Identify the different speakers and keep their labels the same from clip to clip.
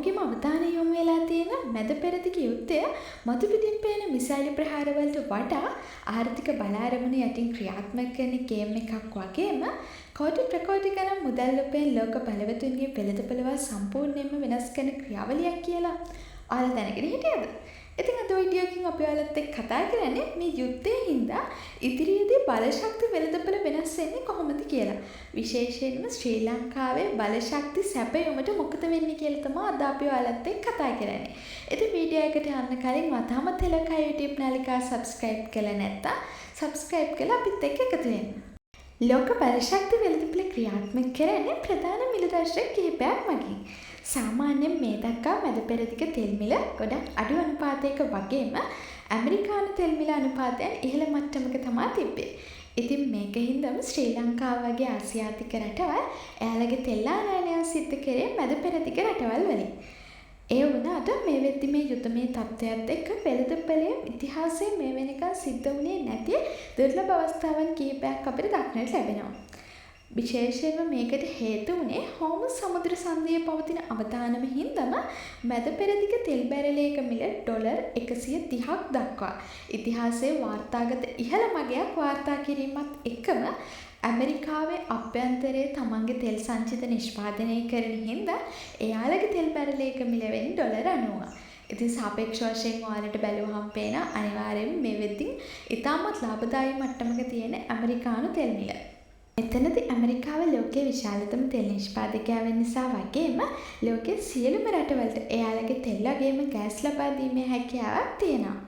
Speaker 1: හැමෝගෙම අවධානය යොමු වෙලා තියෙන මැද පෙරදිග යුද්ධය මතු පිටින් පේන මිසයිල් ප්‍රහාරවලට වඩා ආර්ථික බලාරමුණ යටින් ක්‍රියාත්මක කරන ගේම් එකක් වගේම කෝටි ප්‍රකෝටි ගණන් මුදල් උපයන ලෝක බලවතුන්ගේ වෙළඳපොළවල් සම්පූර්ණයෙන්ම වෙනස් කරන ක්‍රියාවලියක් කියලා. ඔයාලා දැනගෙන හිටියද? ඉතින් අද වීඩියෝ එකකින් අපි ඔයාලත් එක්ක කතා කරන්නේ මේ යුද්ධයෙන් හින්දා ඉදිරියේදී බලශක්ති වෙළඳපොළ වෙනස් වෙන්නේ කොහොමද කියලා. විශේෂයෙන්ම ශ්‍රී ලංකාවේ බලශක්ති සැපයුමට මොකද වෙන්නේ කියලා තමයි අද අපි ඔයාලත් එක්ක කතා කරන්නේ. ඉතින් වීඩියෝ එකට යන්න කලින් වතාම තෙලකා YouTube නාලිකාව subscribe කරලා නැත්නම් subscribe කරලා අපිත් එක්ක එකතු වෙන්න. ලෝක බලශක්ති වෙළඳපොළ ක්‍රියාත්මක කරන්නේ ප්‍රධාන මිලදර්ශක කිහිපයක් මගින්. සාමාන්‍යයෙන් මේ දක්වා මැද පෙරදිග තෙල් මිල ගොඩක් අඩු අනුපාතයක වගේම ඇමරිකානු තෙල් මිල අනුපාතයන් ඉහළ මට්ටමක තමයි තිබ්බේ. ඉතින් මේකින්දම ශ්‍රී ලංකාව වගේ ආසියාතික රටවල් එයාලගේ තෙල් ආනයනය සිද්ධ කරේ මැද පෙරදිග රටවල් වලින්. ඒ වුණාට මේ වෙද්දි මේ යුද්ධමය තත්ත්වයත් එක්ක වෙළඳපොළේ ඉතිහාසයේ මේ වෙනකන් සිද්ධ වුණේ නැති දුර්ලභ අවස්ථාවන් කිහිපයක් අපිට දක්නට ලැබෙනවා. විශේෂයෙන්ම මේකට හේතු වුණේ හෝමුස් සමුද්‍ර සන්ධියේ පවතින අවදානම හින්දාම මැද පෙරදිග තෙල් බැරලයක මිල ඩොලර් 130ක් දක්වා ඉතිහාසයේ වාර්තාගත ඉහළ මගයක් වාර්තා කිරීමත් එක්කම ඇමරිකාවේ අභ්‍යන්තරයේ තමන්ගේ තෙල් සංචිත නිෂ්පාදනය කරන හින්දා එයාලගේ තෙල් බැරලයක මිල වෙන්නේ ඩොලර් 90. ඉතින් සාපේක්ෂ වශයෙන් ඔයාලට බැලුවහම පේන අනිවාර්යයෙන්ම මේ වෙද්දී ඉතාමත් ලාභදායී මට්ටමක තියෙන ඇමරිකානු තෙල් මිල. මෙතනදී ඇමරිකාව ලෝකයේ විශාලතම තෙල් නිෂ්පාදකයා වෙන නිසා වගේම ලෝකයේ සියලුම රටවලට එයාලගේ තෙල් වගේම ගෑස් ලබා දීමේ හැකියාවක් තියෙනවා.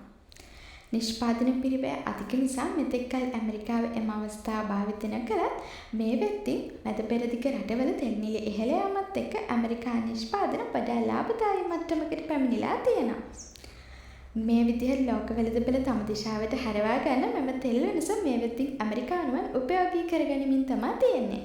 Speaker 1: නිෂ්පාදන පිරිවැය අධික නිසා මෙතෙක් කල ඇමරිකාව එම අවස්ථාව භාවිත නොකළත් මේ වෙද්දී මැද පෙරදිග රටවල තෙල් මිල ඉහළ යාමත් එක්ක ඇමරිකානු නිෂ්පාදන වඩා ලාභදායී මට්ටමකට පැමිණිලා තියෙනවා. මේ විදිහට ලෝක වෙළඳපොළ තම දිශාවට හරවා ගන්න මෙම තෙල් වෙනස මේ වෙද්දී ඇමරිකානුවන් උපයෝගී කරගනිමින් තමයි තියෙන්නේ.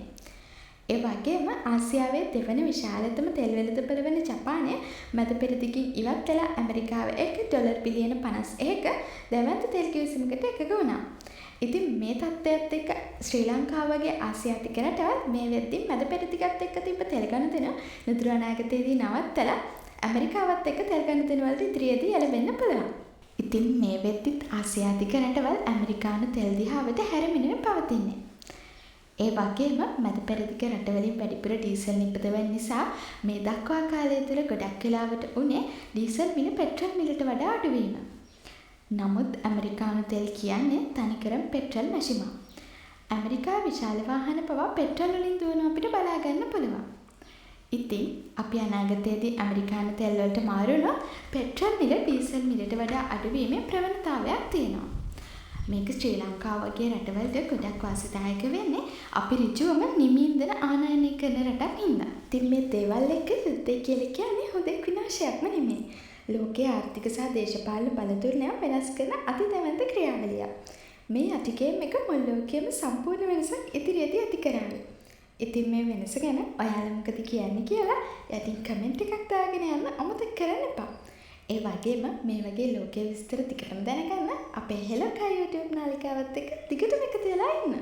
Speaker 1: ඒ වගේම ආසියාවේ දෙවන විශාලතම තෙල් වෙළඳපොළ වන ජපානය මැද පෙරදිගින් ඉවත් වෙලා ඇමරිකාව එක්ක ඩොලර් බිලියන 51ක දැවැන්ත තෙල් කිවිසුමකට එකඟ වුණා. ඉතින් මේ තත්ත්වයත් එක්ක ශ්‍රී ලංකාව වගේ ආසියාතික රටවල් මේ වෙද්දී මැද පෙරදිගත් එක්ක තිබ්බ තෙල් ගනුදෙනු නුදුරු අනාගතයේදී නවත්තලා ඇමරිකාවත් එක්ක තෙල් ගනුදෙනු වලට ඉදිරියේදී එළඹෙන්න පුළුවන්. ඉතින් මේ වෙද්දිත් ආසියාතික රටවල් ඇමරිකානු තෙල් දිහාවට හැරෙමින් පවතින්නේ. ඒ වගේම මැද පෙරදිග රටවලින් වැඩිපුර ඩීසල් නිපදවන නිසා මේ දක්වා කාලය තුළ ගොඩක් වෙලාවට උනේ ඩීසල් මිල පෙට්‍රල් මිලට වඩා අඩු වීම. නමුත් ඇමරිකානු තෙල් කියන්නේ තනිකරම පෙට්‍රල් මැෂිමක්. ඇමරිකාවේ විශාල වාහන පවා පෙට්‍රල් වලින් දුවන අපිට බලා ගන්න පුළුවන්. ඉතින් අපි අනාගතයේදී ඇමරිකානු තෙල් වලට මාරු වුණොත් පෙට්‍රල් මිල ඩීසල් මිලට වඩා අඩු වීමේ ප්‍රවණතාවයක් තියෙනවා. මේක ශ්‍රී ලංකාව වගේ රටවලට ගොඩක් වාසිදායක වෙන්නේ අපි ඍජුවම නිමි ඉන්ධන ආනයනය කරන රටක් හින්දා. ඉතින් මේ දේවල් එක්ක යුද්ධය කියලා කියන්නේ හොඳ විනාශයක්ම නෙමෙයි. ලෝකයේ ආර්ථික සහ දේශපාලන බලතුරණය වෙනස් කරන අති දැවැන්ත ක්‍රියාවලියක්. මේ අටිගේම් එක මුල් ලෝකයේම සම්පූර්ණ වෙනසක් ඉදිරියේදී ඇති කරන්නේ. ඉතින් මේ වෙනස ගැන ඔයාලා මොකද කියන්නේ කියලා යටින් කමෙන්ට් එකක් දාගෙන යන්න අමතක කරන්න එපා. ඒ වගේම මේ වගේ ලෝකයේ විස්තර ටිකටම දැනගන්න අපේ හෙලකා YouTube නාලිකාවත් එක්ක දිගටම එකතු වෙලා ඉන්න.